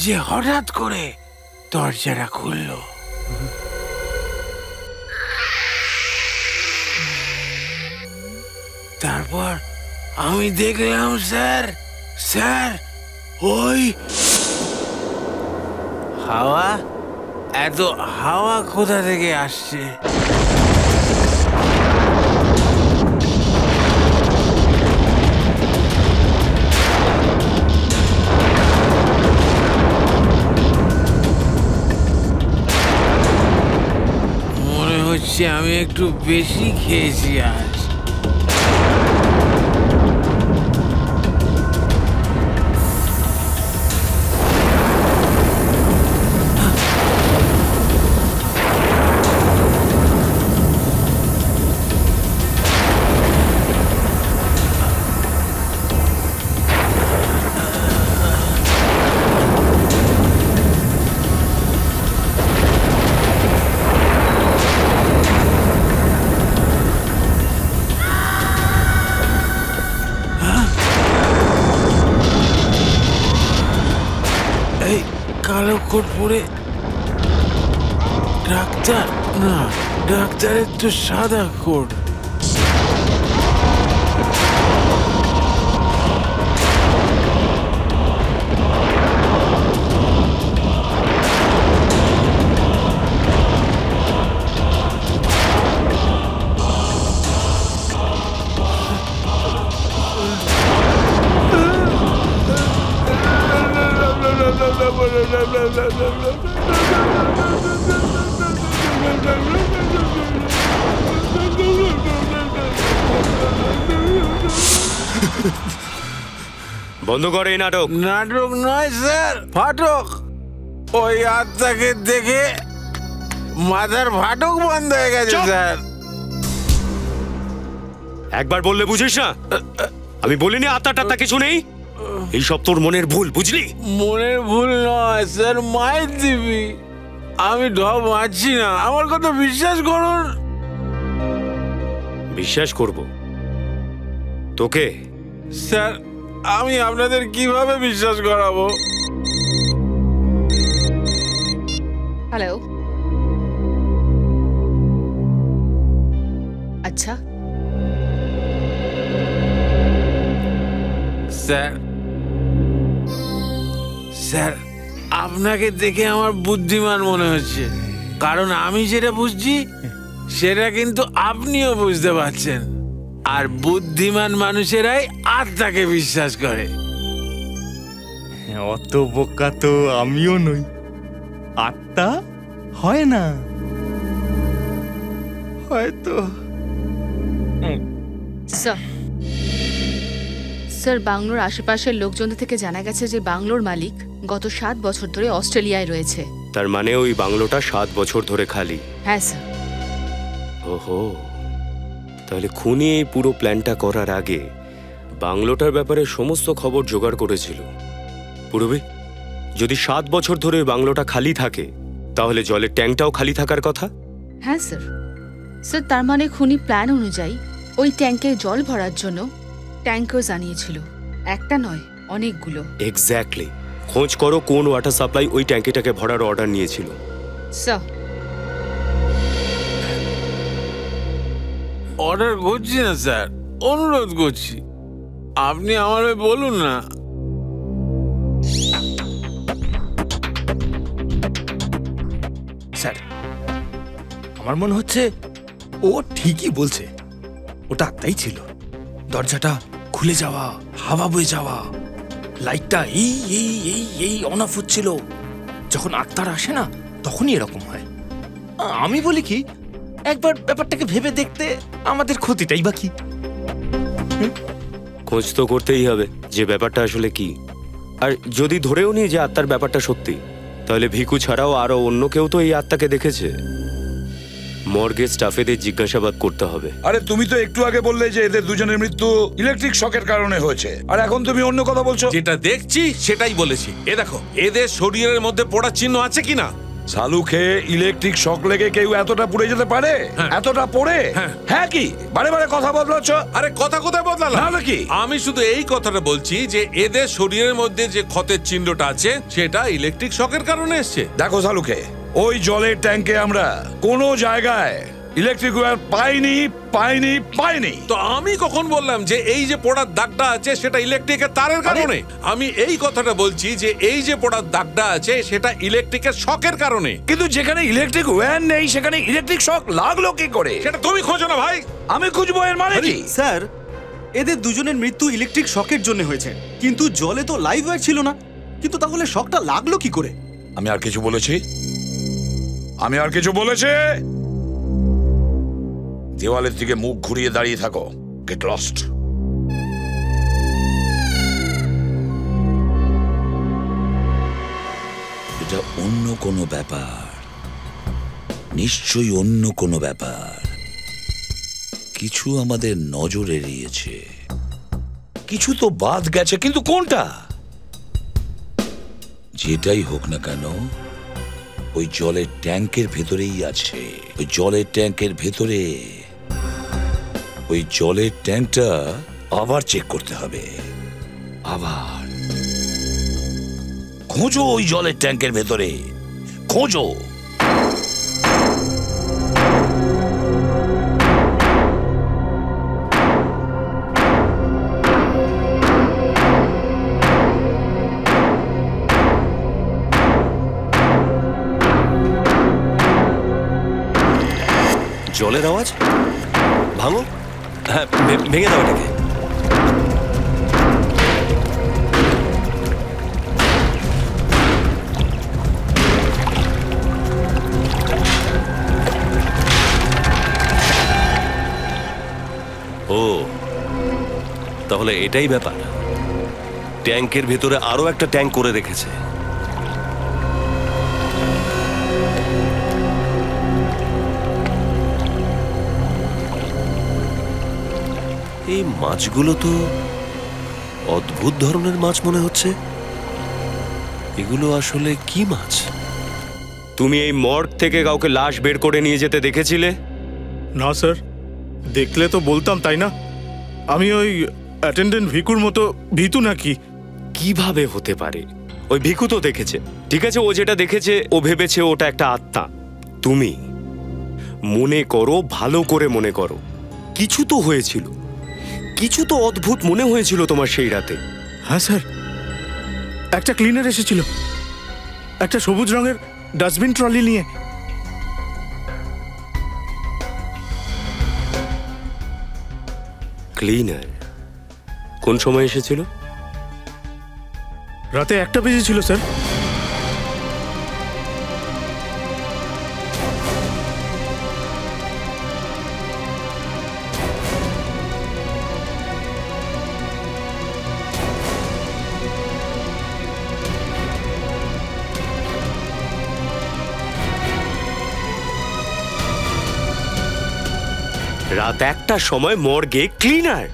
[SPEAKER 16] যে হঠাৎ করে দরজাটা খুলল। তারপর আমি দেখলাম স্যার, স্যার ওই হাওয়া, এত হাওয়া কোথা থেকে আসছে? মনে হচ্ছে আমি একটু বেশি খেয়েছি আজ। কালো কোট পরে ডাক্তার? না, ডাক্তারের তো সাদা কোট।
[SPEAKER 12] বন্ধ করে এই নাটক।
[SPEAKER 16] নাটক নয় স্যার, ফাটক। ওই আত্মাকে দেখে মাথার ফাটক বন্ধ হয়ে গেছে স্যার।
[SPEAKER 12] একবার বললে বুঝিস না? আমি বলিনি আত্মাটা কিছু নেই। এইসব তোর মনের ভুল, বুঝলি?
[SPEAKER 16] মনের ভুল নয় স্যার, মায়ের দিবি। আমি ঢপ মারছি না, আমার কথা বিশ্বাস করুন।
[SPEAKER 12] বিশ্বাস করব তোকে?
[SPEAKER 16] স্যার আমি আপনাদের কিভাবে বিশ্বাস করাবো?
[SPEAKER 14] হ্যালো, আচ্ছা
[SPEAKER 16] স্যার, স্যার আপনাকে দেখে আমার বুদ্ধিমান মনে হচ্ছে, কারণ আমি যেটা বুঝছি সেটা কিন্তু আপনিও বুঝতে পারছেন। আর বুদ্ধিমান মানুষেরাই আত্মাকে বিশ্বাস করে।
[SPEAKER 8] অত বোকা তো আমিও নই। আত্মা হয় না, হয়তো।
[SPEAKER 14] স্যার, বাংলোর আশেপাশের লোকজনদের থেকে জানা গেছে যে বাংলোর মালিক গত 7 বছর ধরে অস্ট্রেলিয়ায় রয়েছে।
[SPEAKER 12] তার মানে ওই বাংলোটা 7 বছর ধরে খালি?
[SPEAKER 14] হ্যাঁ স্যার।
[SPEAKER 12] ওহো, তাহলে খুনি এই পুরো প্ল্যানটা করার আগে বাংলোটার ব্যাপারে সমস্ত খবর জোগাড় করেছিল। পূরবী, যদি 7 বছর ধরে বাংলোটা খালি থাকে তাহলে জলের ট্যাঙ্কটাও খালি থাকার কথা?
[SPEAKER 14] হ্যাঁ স্যার। স্যার তার মানে খুনি প্ল্যান অনুযায়ী ওই ট্যাঙ্কে জল ভরার জন্য ট্যাঙ্কার জানিয়েছিল, একটা নয় অনেকগুলো।
[SPEAKER 12] এক্স্যাক্টলি। খোঁজ করো কোন ওয়াটার সাপ্লাই ওই ট্যাঙ্কিটাকে ভরার অর্ডার নিয়েছিল।
[SPEAKER 14] স্যার
[SPEAKER 16] অর্ডার করছি না স্যার, অনুরোধ করছি, আপনি আমার বলুন না।
[SPEAKER 15] স্যার আমার মনে হচ্ছে ও ঠিকই বলছে, ওটা আত্মাই ছিল। দরজাটা খুলে যাওয়া, হাওয়া বয়ে যাওয়া, লাইটটা এই এই এই এই অন অফ হচ্ছিল। যখন আত্মারা আসে না তখনই এরকম হয়। আমি বলি কি, একবার ব্যাপারটাকে ভেবে দেখতে আমাদের ক্ষতিটাই বা কি?
[SPEAKER 12] খোঁজ তো করতেই হবে যে ব্যাপারটা আসলে কি। আর যদি ধরেও নি যে আত্মার ব্যাপারটা সত্যি, তাহলে ভিকু ছাড়াও আরো অন্য কেউ তো এই আত্মাকে দেখেছে। মর্গে স্টাফেদের জিজ্ঞাসাবাদ করতে হবে।
[SPEAKER 9] আরে তুমি তো একটু আগে বললে যে এদের দুজনের মৃত্যু ইলেকট্রিক শকের কারণে হয়েছে, আর এখন তুমি অন্য কথা বলছো।
[SPEAKER 7] যেটা দেখছি সেটাই বলেছি। এ দেখো, এদের শরীরের মধ্যে পোড়ার চিহ্ন আছে কিনা।
[SPEAKER 9] সালু খেয়ে ইলেকট্রিক শক লেগে কেউ এতটা পুড়ে যেতে পারে? এতটা পড়ে? হ্যাঁ কি বারে বারে কথা বদলাচ্ছ?
[SPEAKER 7] আরে কথা কোথায় বদলালাম?
[SPEAKER 9] না কি
[SPEAKER 7] আমি শুধু এই কথাটা বলছি যে এদের শরীরের মধ্যে যে ক্ষতের চিহ্নটা আছে সেটা ইলেকট্রিক শকের কারণে এসছে।
[SPEAKER 9] দেখো সালুকে, ওই জলের ট্যাঙ্কে আমরা কোনো জায়গায় ইলেকট্রিক ওয়্যার পাইনি।
[SPEAKER 7] তো আমি কখন বললাম যে এই যে পোড়ার দাগটা আছে সেটা ইলেকট্রিকের তারের কারণে? আমি এই কথাটা বলছি যে এই যে পোড়ার দাগটা আছে সেটা ইলেকট্রিকের শকের কারণে।
[SPEAKER 9] কিন্তু যেখানে ইলেকট্রিক ওয়্যার নেই সেখানে ইলেকট্রিক শক লাগলো কি করে?
[SPEAKER 7] সেটা তুমি খোঁজো না ভাই।
[SPEAKER 9] আমি খুঁজবো, এর মানে কি?
[SPEAKER 17] স্যার, এদের দুজনের মৃত্যু ইলেকট্রিক শকের জন্য হয়েছে, কিন্তু জলে তো লাইভ ওয়্যার ছিল না। কিন্তু তাহলে শকটা লাগলো কি করে?
[SPEAKER 9] আমি আর কিছু বলেছি? দেওয়ালের দিকে মুখ ঘুরিয়ে দাঁড়িয়ে থাকো। Get lost. এটা অন্য কোনো ব্যাপার, নিশ্চয়ই অন্য কোনো ব্যাপার। কিছু আমাদের নজর এড়িয়েছে, কিছু তো বাদ গেছে, কিন্তু কোনটা? যেটাই হোক না কেন ওই জলের ট্যাঙ্কের ভেতরেই আছে। ওই জলের ট্যাঙ্কের ভেতরে, ওই জলের ট্যাঙ্কটা আবার চেক করতে হবে। আবার খোঁজো ওই জলের ট্যাঙ্কের ভেতরে, খোঁজো।
[SPEAKER 5] জলের আওয়াজ? ভাঙো, হ্যাঁ ভেঙে দাও এটাকে। ও, তাহলে এটাই ব্যাপার। ট্যাঙ্কের ভেতরে আরো একটা ট্যাঙ্ক করে রেখেছে। এই মাছগুলো তো অদ্ভুত ধরনের মাছ মনে হচ্ছে। এগুলো আসলে কি মাছ?
[SPEAKER 12] তুমি এই মর্গ থেকে কাউকে লাশ বের করে নিয়ে যেতে দেখেছিলে?
[SPEAKER 1] না স্যার, দেখলে তো বলতাম, তাই না? আমি ওই অ্যাটেন্ডেন্ট ভিকুর মতো ভীতু নাকি?
[SPEAKER 12] কিভাবে হতে পারে? ওই ভিকু তো দেখেছে, ঠিক আছে, ও যেটা দেখেছে ও ভেবেছে ওটা একটা আত্মা। তুমি মনে করো, ভালো করে মনে করো, কিছু তো হয়েছিল, কিছু তো অদ্ভুত মনে হয়েছিল তোমার সেই রাতে।
[SPEAKER 1] হ্যাঁ স্যার, একটা ক্লিনার এসেছিল, একটা সবুজ রঙের ডাস্টবিন ট্রলি নিয়ে।
[SPEAKER 12] ক্লিনার কোন সময় এসেছিল?
[SPEAKER 1] রাতে 1টা বেজেছিল স্যার।
[SPEAKER 12] রাত 1টার সময় মর্গে ক্লিনার?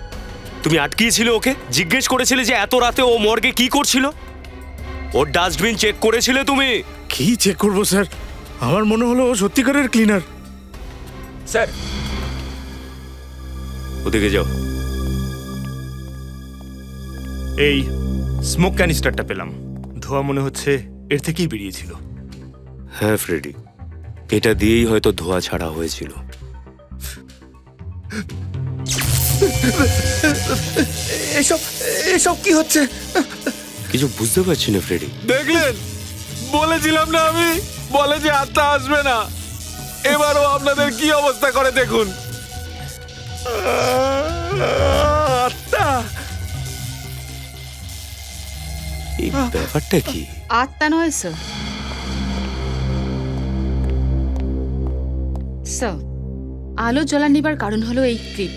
[SPEAKER 12] তুমি আটকিয়েছিলে ওকে? জিজ্ঞেস করেছিলে যে এত রাতে ও মর্গে কি করছিল? ওর ডাস্টবিন চেক করেছিলে তুমি?
[SPEAKER 1] কি চেক করবো স্যার, আমার মনে হলো ও সত্যিকারের ক্লিনার।
[SPEAKER 15] স্যার,
[SPEAKER 12] ওদিকে যাও।
[SPEAKER 15] এই স্মোক ক্যানিস্টারটা পেলাম, ধোঁয়া মনে হচ্ছে এর থেকেই বেরিয়েছিল।
[SPEAKER 12] হ্যাঁ ফ্রেডি, এটা দিয়েই হয়তো ধোঁয়া ছাড়া হয়েছিল।
[SPEAKER 15] এসব কি হচ্ছে?
[SPEAKER 12] কিছু বুঝতে পারছি না ফ্রেডি।
[SPEAKER 3] দেখলেন, বলেছিলাম না আমি, বলে যে আত্মা আসবে না। এবারও আপনাদের কি অবস্থা করে দেখুন। আত্মা,
[SPEAKER 12] এই ব্যাপারটা কি?
[SPEAKER 14] আত্মা নয় স্যার। স্যার, আলো জ্বলা নিবার কারণ হলো এই ক্লিপ।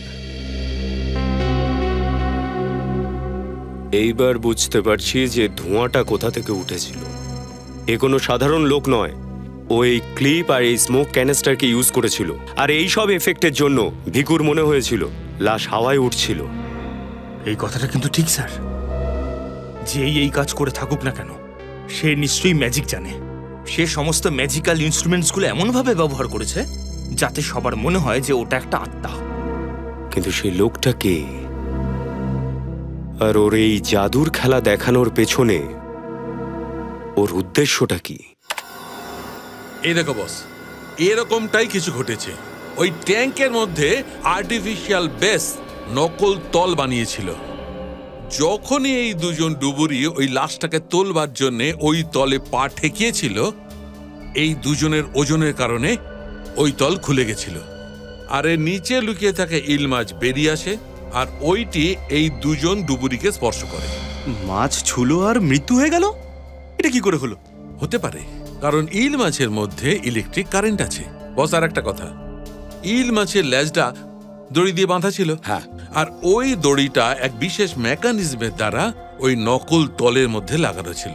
[SPEAKER 12] এইবার বুঝতে পারছি যে ধোঁয়াটা কোথা থেকে উঠেছিল। এ কোনো সাধারণ লোক নয়, ও এই ক্লিপ আর এই স্মোক ক্যানিস্টারকে ইউজ করেছিল। আর এই সব এফেক্টের জন্য ভিকুর মনে হয়েছিল লাশ হাওয়ায় উঠছিল।
[SPEAKER 15] এই কথাটা কিন্তু ঠিক স্যার। যেই এই কাজ করে থাকুক না কেন, সে নিশ্চয়ই ম্যাজিক জানে। সে সমস্ত ম্যাজিক্যাল ইনস্ট্রুমেন্টসগুলো এমনভাবে ব্যবহার করেছে যাতে সবার মনে হয় যে ওটা একটা আত্মা।
[SPEAKER 12] কিন্তু সেই লোকটা কে? আর ওর এই জাদুর খেলা দেখানোর পেছনে ওর উদ্দেশ্যটা কি?
[SPEAKER 7] এই দেখো বস, এরকমটাই কিছু ঘটেছে। ওই ট্যাঙ্কের মধ্যে আর্টিফিশিয়াল বেস নকল তল বানিয়েছিল। যখনই এই দুজন ডুবুরি ওই লাশটাকে তোলবার জন্য ওই তলে পা ঠেকিয়েছিল, এই দুজনের ওজনের কারণে ওই তল খুলে গেছিল। আর এর নিচে লুকিয়ে থাকে ইল মাছ বেরিয়ে আসে, আর ওইটি এই দুজন ডুবুরিকে স্পর্শ করে।
[SPEAKER 17] মাছ ছুলো আর মৃত্যু হয়ে গেল? এটা কি করে হলো?
[SPEAKER 7] হতে পারে, কারণ ইল মাছের মধ্যে ইলেকট্রিক কারেন্ট আছে। বস, আর একটা কথা, ইল মাছের লেজটা দড়ি দিয়ে বাঁধা ছিল। হ্যাঁ, আর ওই দড়িটা এক বিশেষ মেকানিজমের দ্বারা ওই নকল তলের মধ্যে লাগানো ছিল।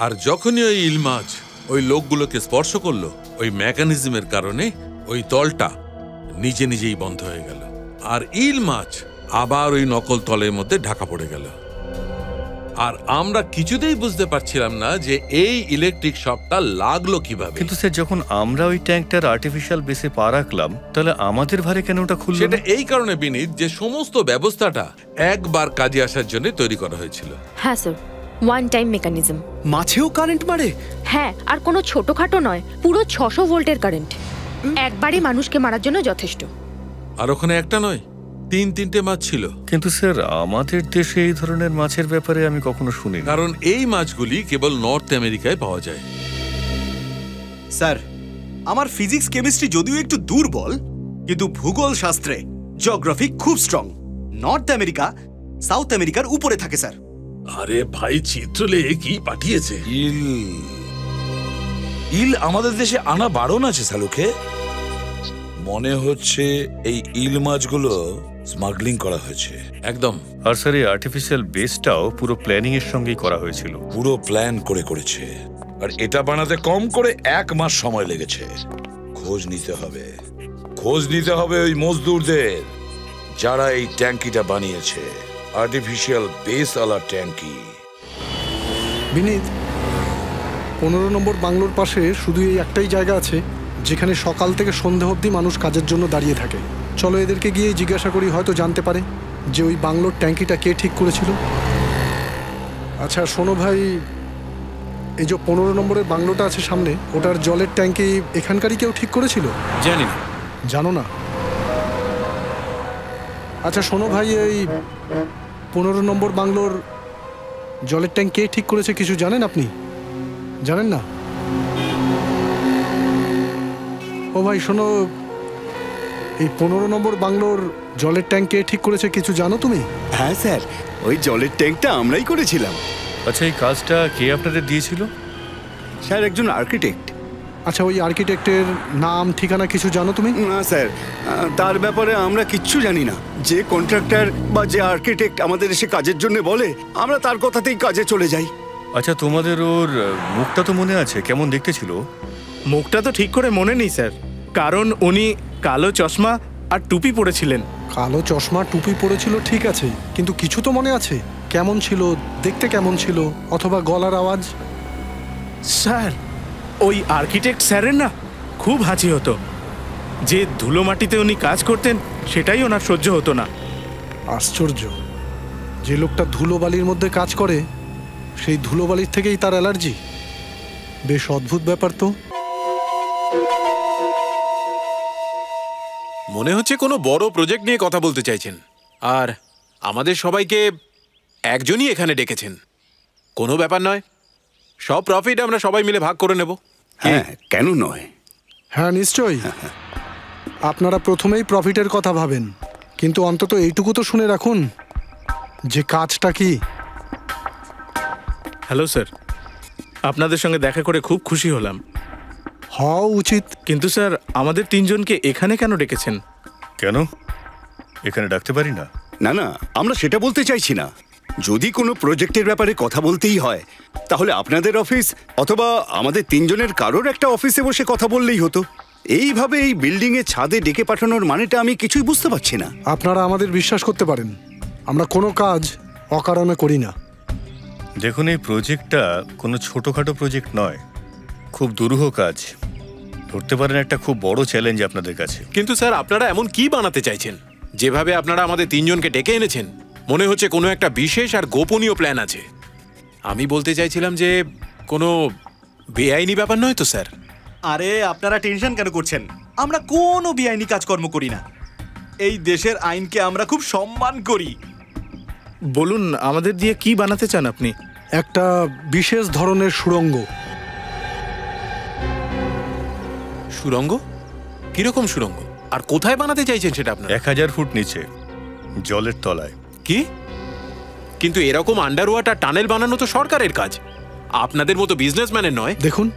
[SPEAKER 7] আর যখনই ওই ইল মাছ ওই লোকগুলোকে স্পর্শ করলো, ওই মেকানিজমের কারণে ওই তলটা নিজে নিজেই বন্ধ হয়ে গেল, আর ইল মাছ আবার ওই নকল তলের মধ্যে ঢাকা পড়ে গেল। আর আমরা কিছুতেই বুঝতে পারছিলাম না যে এই ইলেকট্রিক শকটা লাগলো কিভাবে।
[SPEAKER 8] কিন্তু স্যার, যখন আমরা ওই ট্যাঙ্কটার আর্টিফিশিয়াল বেসে পা রাখলাম, তাহলে আমাদের ভারে কেন ওটা খুললো?
[SPEAKER 7] সেটা এই কারণে বিনীত, যে সমস্ত ব্যবস্থাটা একবার কাজে আসার জন্য তৈরি করা হয়েছিল।
[SPEAKER 10] হ্যাঁ স্যার, ওয়ান টাইম মেকানিজম।
[SPEAKER 17] মাছেও কারেন্ট মারে?
[SPEAKER 10] হ্যাঁ, আর কোনো ছোটখাটো নয়, পুরো 600 ভোল্টের কারেন্ট। একবারই মানুষকে মারার জন্য যথেষ্ট।
[SPEAKER 7] আর ওখানে একটা নয়, 3-3টে মাছ ছিল।
[SPEAKER 8] কিন্তু স্যার, আমাদের দেশে এই ধরনের মাছের ব্যাপারে আমি কখনো শুনিনি।
[SPEAKER 7] কারণ এই মাছগুলি কেবল নর্থ আমেরিকায় পাওয়া যায়।
[SPEAKER 17] স্যার, আমার ফিজিক্স কেমিস্ট্রি যদিও একটু দুর্বল, কিন্তু ভূগোল শাস্ত্রে জিওগ্রাফি খুব স্ট্রং। নর্থ আমেরিকা সাউথ আমেরিকার উপরে থাকে স্যার।
[SPEAKER 7] আরে ভাই, চিত্রলে কি পাঠিয়েছে?
[SPEAKER 9] ইল আমাদের দেশে আনা বারণ আছে সালুকে। মনে হচ্ছে এই ইল মাছগুলো স্মাগলিং করা হয়েছে। একদম।
[SPEAKER 8] আর স্যার এই আর্টিফিশিয়াল বেসটাও পুরো প্ল্যানিং এর সঙ্গেই করা হয়েছিল।
[SPEAKER 9] পুরো প্ল্যান করে করেছে, আর এটা বানাতে কম করে 1 মাস সময় লেগেছে। খোঁজ নিতে হবে ওই মজদুরদের যারা এই ট্যাঙ্কিটা বানিয়েছে, আর্টিফিশিয়াল বেসওয়ালা ট্যাঙ্কি।
[SPEAKER 11] বিনীত, 15 নম্বর বাংলোর পাশে শুধু এই একটাই জায়গা আছে যেখানে সকাল থেকে সন্ধ্যা অবধি মানুষ কাজের জন্য দাঁড়িয়ে থাকে। চলো এদেরকে গিয়ে জিজ্ঞাসা করি, হয়তো জানতে পারে যে ওই বাংলোর ট্যাঙ্কিটা কে ঠিক করেছিল। আচ্ছা শোনো ভাই, এই যে 15 নম্বরের বাংলোটা আছে সামনে, ওটার জলের ট্যাঙ্কি এখানকারই কেউ ঠিক করেছিল?
[SPEAKER 3] জানি না।
[SPEAKER 11] জানো না? আচ্ছা শোনো ভাই, এই 15 নম্বর বাংলোর জলের ট্যাঙ্ক কে ঠিক করেছে কিছু জানেন আপনি? জানেন না? ও ভাই শোনো, এই 15 নম্বর বাংলোর জলের ট্যাঙ্ক কে ঠিক করেছে কিছু জানো তুমি?
[SPEAKER 13] হ্যাঁ স্যার, ওই জলের ট্যাঙ্কটা আমরাই করেছিলাম।
[SPEAKER 8] আচ্ছা এই কাজটা কে আপনাদের দিয়েছিল?
[SPEAKER 13] স্যার একজন আর্কিটেক্ট।
[SPEAKER 11] আচ্ছা ওই আর্কিটেক্টের নাম ঠিকানা কিছু জানো তুমি?
[SPEAKER 13] না স্যার, তার ব্যাপারে আমরা কিচ্ছু জানি না। যে কন্ট্রাক্টর বা যে আর্কিটেক্ট আমাদের এসে কাজের জন্য বলে, আমরা তার কথাতেই কাজে চলে যাই।
[SPEAKER 8] আচ্ছা তোমাদের ওর মুখটা তো মনে আছে? কেমন দেখতে ছিল?
[SPEAKER 1] মুখটা তো ঠিক করে মনে নেই স্যার, কারণ উনি কালো চশমা আর টুপি পরেছিলেন।
[SPEAKER 11] কালো চশমা টুপি পরেছিল ঠিক আছে, কিন্তু কিছু তো মনে আছে? কেমন ছিল দেখতে, কেমন ছিল, অথবা গলার আওয়াজ?
[SPEAKER 1] স্যার ওই আর্কিটেক্ট স্যারের না খুব হাঁচি হতো। যে ধুলো মাটিতে উনি কাজ করতেন সেটাই ওনার সহ্য হতো না।
[SPEAKER 11] আশ্চর্য, যে লোকটা ধুলোবালির মধ্যে কাজ করে সেই ধুলোবালির থেকেই তার অ্যালার্জি। বেশ অদ্ভুত ব্যাপার তো।
[SPEAKER 3] মনে হচ্ছে কোনো বড় প্রজেক্ট নিয়ে কথা বলতে চাইছেন, আর আমাদের সবাইকে একজনই এখানে ডেকেছেন। কোনো ব্যাপার নয়, সব প্রফিট আমরা সবাই মিলে ভাগ করে নেব।
[SPEAKER 13] হ্যাঁ, কেন নয়?
[SPEAKER 11] হ্যাঁ নিশ্চয়ই। আপনারা প্রথমেই প্রফিটের কথা ভাবেন, কিন্তু অন্তত এইটুকু তো শুনে রাখুন যে কাজটা কি।
[SPEAKER 1] হ্যালো স্যার, আপনাদের সঙ্গে দেখা করে খুব খুশি হলাম।
[SPEAKER 11] হওয়া উচিত।
[SPEAKER 1] কিন্তু স্যার আমাদের 3 জনকে এখানে কেন ডেকেছেন?
[SPEAKER 8] কেন এখানে ডাকতে পারি না?
[SPEAKER 13] না না, আমরা সেটা বলতে চাইছি না। যদি কোনো প্রজেক্টের ব্যাপারে কথা বলতেই হয় তাহলে আপনাদের অফিস অথবা আমাদের 3 জনের কারোর একটা অফিসে বসে কথা বললেই হতো। এইভাবে এই বিল্ডিং এ ছাদে ডেকে পাঠানোর মানেটা আমি কিছুই বুঝতে পারছি না।
[SPEAKER 11] আপনারা আমাদের বিশ্বাস করতে পারেন, আমরা কোনো কাজ অকারণে করি না।
[SPEAKER 8] দেখুন এই প্রজেক্টটা কোনো ছোটোখাটো প্রজেক্ট নয়, খুব দুরূহ কাজ। ধরতে পারেন একটা খুব বড় চ্যালেঞ্জ আপনাদের কাছে।
[SPEAKER 3] কিন্তু স্যার আপনারা এমন কি বানাতে চাইছেন? যেভাবে আপনারা আমাদের 3 জনকে ডেকে এনেছেন মনে হচ্ছে কোনো একটা বিশেষ আর গোপনীয় প্ল্যান আছে। আমি বলতে চাইছিলাম যে কোনো বেআইনি ব্যাপার নয় তো স্যার?
[SPEAKER 17] আরে আপনারা টেনশন কেন করছেন? আমরা কোনো বেআইনি কাজকর্ম করি না। এই দেশের আইনকে আমরা খুব সম্মান করি।
[SPEAKER 1] বলুন আমাদের দিয়ে কি বানাতে চান আপনি?
[SPEAKER 11] একটা বিশেষ ধরনের সুড়ঙ্গ।
[SPEAKER 3] সুড়ঙ্গ? কিরকম সুড়ঙ্গ? আর কোথায় বানাতে চাইছেন সেটা আপনারা?
[SPEAKER 8] 1000 ফুট নিচে জলের তলায়।
[SPEAKER 3] কি? কিন্তু এরকম আন্ডার ওয়াটার টানেল বানানো তো সরকারের কাজ, আপনাদের মতো বিজনেসম্যানের নয়।
[SPEAKER 11] দেখুন,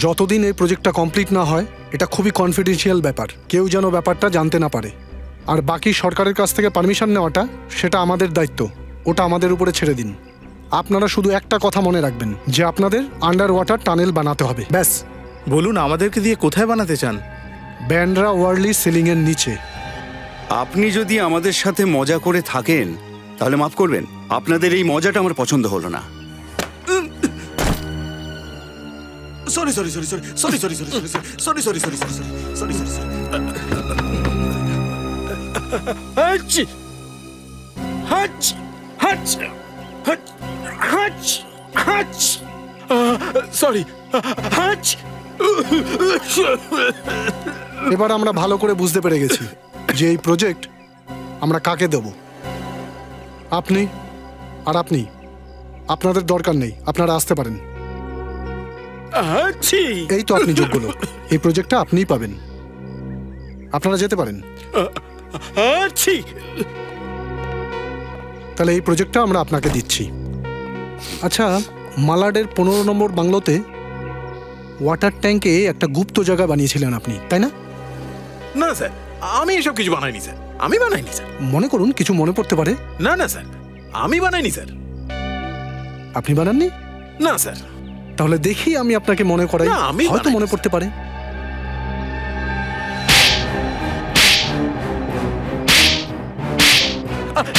[SPEAKER 11] যতদিন এই প্রজেক্টটা কমপ্লিট না হয় এটা খুবই কনফিডেন্সিয়াল ব্যাপার, কেউ যেন ব্যাপারটা জানতে না পারে। আর বাকি সরকারের কাছ থেকে পারমিশন নেওয়াটা সেটা আমাদের দায়িত্ব, ওটা আমাদের উপরে ছেড়ে দিন। আপনারা শুধু একটা কথা মনে রাখবেন যে আপনাদের আন্ডার ওয়াটার টানেল বানাতে হবে, ব্যাস।
[SPEAKER 1] বলুন আমাদেরকে দিয়ে কোথায় বানাতে চান?
[SPEAKER 11] ব্যান্ডরা ওয়ার্লি সিলিংয়ের নিচে।
[SPEAKER 13] আপনি যদি আমাদের সাথে মজা করে থাকেন তাহলে মাফ করবেন, আপনাদের এই মজাটা আমার পছন্দ হলো না।
[SPEAKER 17] Sorry sorry sorry sorry sorry sorry sorry sorry sorry sorry sorry sorry sorry sorry sorry
[SPEAKER 16] হাচ হাচ হাচ হাচ হাচ সরি হাচ।
[SPEAKER 11] এবার আমরা ভালো করে বুঝতে পেরে গেছি যে এই প্রজেক্ট আমরা কাকে দেব। আপনি আর আপনি, আপনাদের দরকার নেই, আপনারা আসতে পারেন। এই তো আপনি যোগ্য লোক, এই প্রজেক্টটা আপনিই পাবেন, আপনারা যেতে পারেন। তাহলে এই প্রজেক্টটা আমরা আপনাকে দিচ্ছি। আচ্ছা, মালাডের 15 নম্বর বাংলোতে ওয়াটার ট্যাঙ্কে একটা গুপ্ত জায়গা বানিয়েছিলেন আপনি, তাই না?
[SPEAKER 3] না স্যার, আমি এসব কিছু বানাইনি স্যার। আমি বানাইনি স্যার।
[SPEAKER 11] মনে করুন কিছু মনে পড়তে পারে।
[SPEAKER 3] না না স্যার, আমি বানাইনি স্যার।
[SPEAKER 11] আপনি বানাননি?
[SPEAKER 3] না স্যার।
[SPEAKER 11] তাহলে দেখি আমি আপনাকে মনে করাই, হয়তো মনে পড়তে পারে।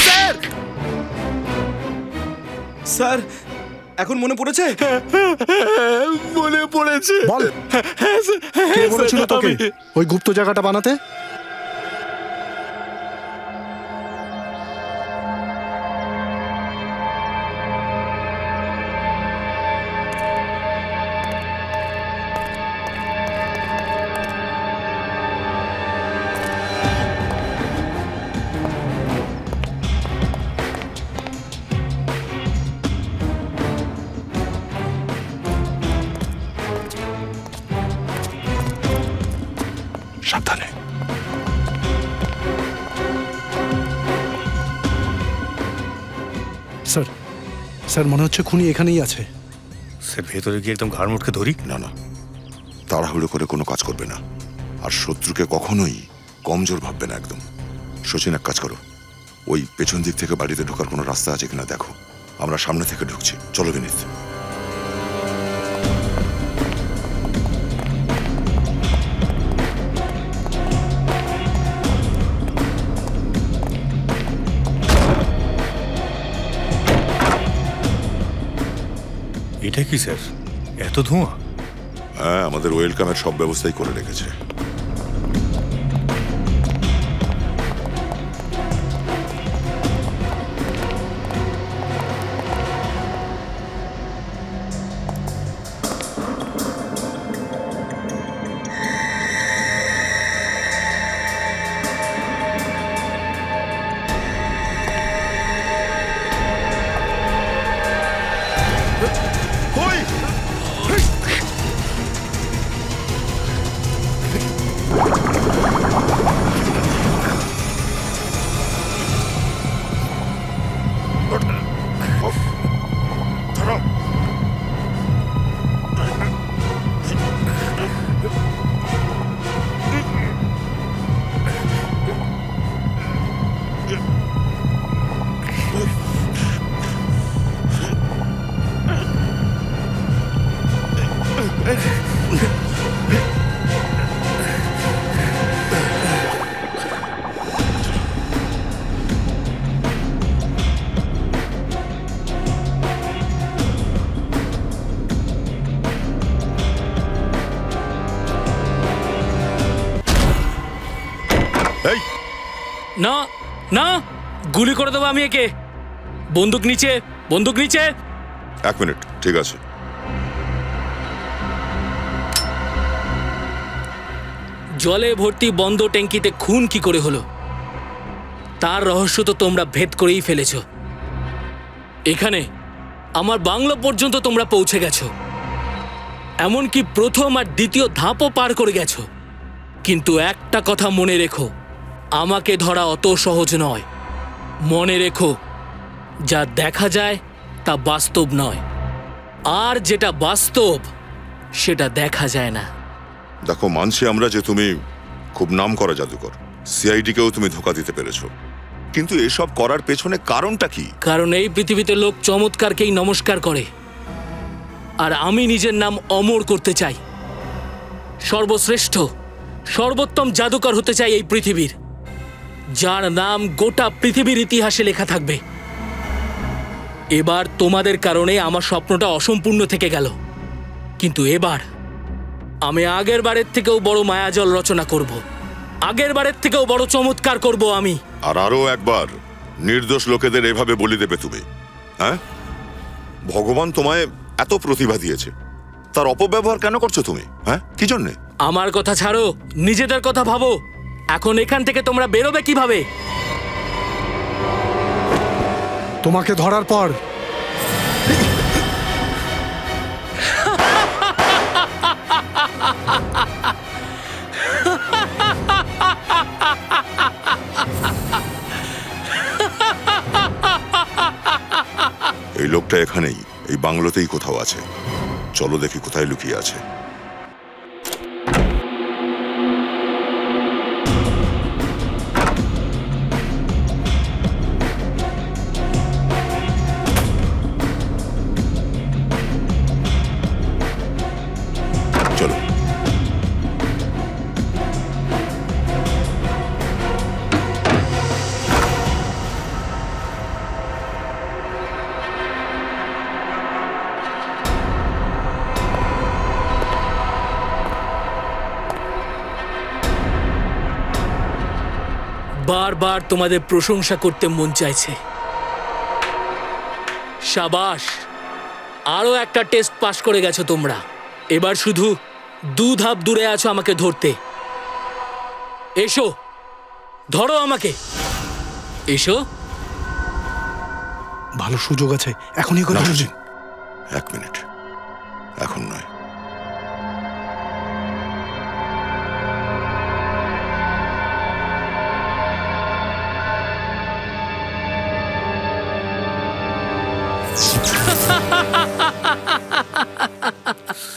[SPEAKER 17] স্যার স্যার এখন মনে পড়েছে?
[SPEAKER 3] মনে পড়েছে।
[SPEAKER 11] বল, কে বলেছিল তোকে ওই গুপ্ত জায়গাটা বানাতে?
[SPEAKER 18] সাবধানে।
[SPEAKER 11] স্যার, স্যার মনে হচ্ছে খুনি এখানেই আছে।
[SPEAKER 8] স্যার ভেতরে গিয়ে একদম ঘাড় মুটকে ধরি?
[SPEAKER 18] না না, তাড়াহুড়ো করে কোনো কাজ করবে না, আর শত্রুকে কখনোই কমজোর ভাববে না একদম। সচিন, এক কাজ করো, ওই পেছন দিক থেকে বাড়িতে ঢোকার কোনো রাস্তা আছে কিনা দেখো। আমরা সামনে থেকে ঢুকছি, চলো বিনীত।
[SPEAKER 8] এটা কি স্যার, এত ধোঁয়া?
[SPEAKER 18] হ্যাঁ, আমাদের ওয়েলকামের সব ব্যবস্থাই করে রেখেছে।
[SPEAKER 2] না না, গুলি করে দেবো আমি একে। বন্দুক নিচে, বন্দুক নিচে।
[SPEAKER 18] 1 মিনিট, ঠিক আছে।
[SPEAKER 2] জলে ভর্তি বন্ধ ট্যাঙ্কিতে খুন কি করে হলো তার রহস্য তো তোমরা ভেদ করেই ফেলেছ। এখানে আমার বাংলো পর্যন্ত তোমরা পৌঁছে গেছো, এমনকি প্রথম আর দ্বিতীয় ধাপও পার করে গেছো। কিন্তু একটা কথা মনে রেখো, আমাকে ধরা অত সহজ নয়। মনে রেখো, যা দেখা যায় তা বাস্তব নয়, আর যেটা বাস্তব সেটা দেখা যায় না।
[SPEAKER 18] দেখো, মানছি আমরা যে তুমি খুব নাম করা জাদুকর, সিআইডিকেও তুমি ধোঁকা দিতে পেরেছো, কিন্তু এসব করার পেছনে কারণটা কি?
[SPEAKER 2] কারণ এই পৃথিবীতে লোক চমৎকারকেই নমস্কার করে, আর আমি নিজের নাম অমর করতে চাই। সর্বশ্রেষ্ঠ, সর্বোত্তম জাদুকর হতে চাই এই পৃথিবীর, যার নাম গোটা পৃথিবীর ইতিহাসে লেখা থাকবে। এবার তোমাদের কারণে আমার স্বপ্নটা অসম্পূর্ণ থেকে গেল, কিন্তু এবার আমি আগের বারের থেকেও বড় মায়াজল রচনা করব, আগের বারের থেকেও বড় চমৎকার করব আমি।
[SPEAKER 18] আর আরো একবার নির্দোষ লোকেদের এভাবে বলি দেবে তুমি? হ্যাঁ, ভগবান তোমায় এত প্রতিভা দিয়েছে, তার অপব্যবহার কেন করছো তুমি? হ্যাঁ, কি জন্যে?
[SPEAKER 2] আমার কথা ছাড়ো, নিজেদের কথা ভাবো। এখন এখান থেকে তোমরা বেরোবে কিভাবে?
[SPEAKER 11] তোমাকে ধরার পর
[SPEAKER 18] এই লোকটা এখানেই, এই বাংলোতেই কোথাও আছে। চলো দেখি কোথায় লুকিয়ে আছে।
[SPEAKER 2] বারবার তোমাদের প্রশংসা করতে মন চাইছে। শাবাশ, আরো একটা টেস্ট পাস করে গেছো তোমরা। এবার শুধু 2 ধাপ দূরে আছো আমাকে ধরতে। এসো, ধরো আমাকে, এসো।
[SPEAKER 11] ভালো সুযোগ আছে, এখনই করে ফেলছি।
[SPEAKER 18] 1 মিনিট, এখন নয়।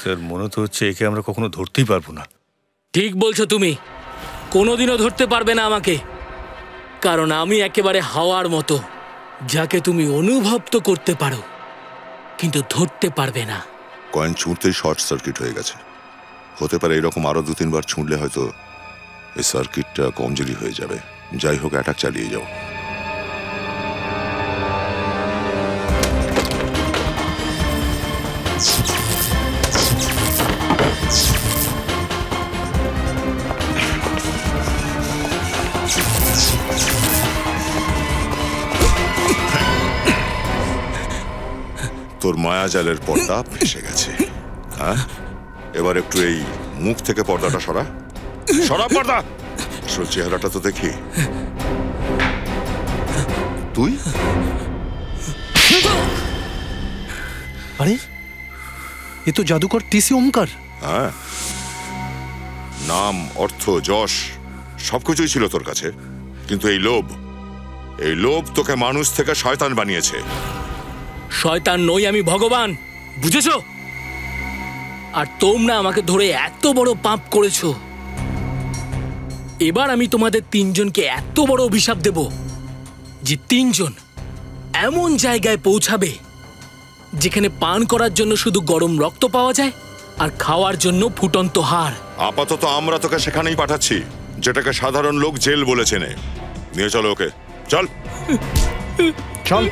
[SPEAKER 8] স্যার, মনে তো হচ্ছে একে আমরা কখনো ধরতেই পারবো না।
[SPEAKER 2] ঠিক বলছো তুমি, কোনোদিনও ধরতে পারবে না আমাকে, কারণ আমি একেবারে হাওয়ার মতো, যাকে তুমি অনুভব তো করতে পারো কিন্তু ধরতে পারবে না।
[SPEAKER 18] কয়েন ছুঁড়তেই শর্ট সার্কিট হয়ে গেছে। হতে পারে এরকম আরো 2-3 বার ছুঁড়লে হয়তো এই সার্কিটটা কমজোরি হয়ে যাবে। যাই হোক, অ্যাটাক চালিয়ে যাও। তোর মায়াজালের পর্দা ভেসে গেছে। হ্যাঁ, এবার একটু এই মুখ থেকে পর্দাটা সরা, সরা পর্দা। আসল চেহারাটা তো দেখি। তুই
[SPEAKER 11] আরে, এ তো জাদুকর টিসি ওমকার।
[SPEAKER 18] হ্যাঁ, নাম, অর্থ, যশ সবকিছুই ছিল তোর কাছে, কিন্তু এই লোভ তোকে মানুষ থেকে শয়তান বানিয়েছে।
[SPEAKER 2] শয়তান নই আমি, ভগবান, বুঝেছো? আর তোমরা আমাকে ধরে এত বড় পাপ করেছো। এবার আমি তোমাদের 3 জনকে এত বড় অভিশাপ দেব যে 3 জন এমন জায়গায় পৌঁছাবে যেখানে পান করার জন্য শুধু গরম রক্ত পাওয়া যায় আর খাওয়ার জন্য ফুটন্ত হাড়।
[SPEAKER 18] আপাতত আমরা তোকে সেখানেই পাঠাচ্ছি যেটাকে সাধারণ লোক জেল বলে চেনে। নিয়ে চলো ওকে, চল।
[SPEAKER 11] চল।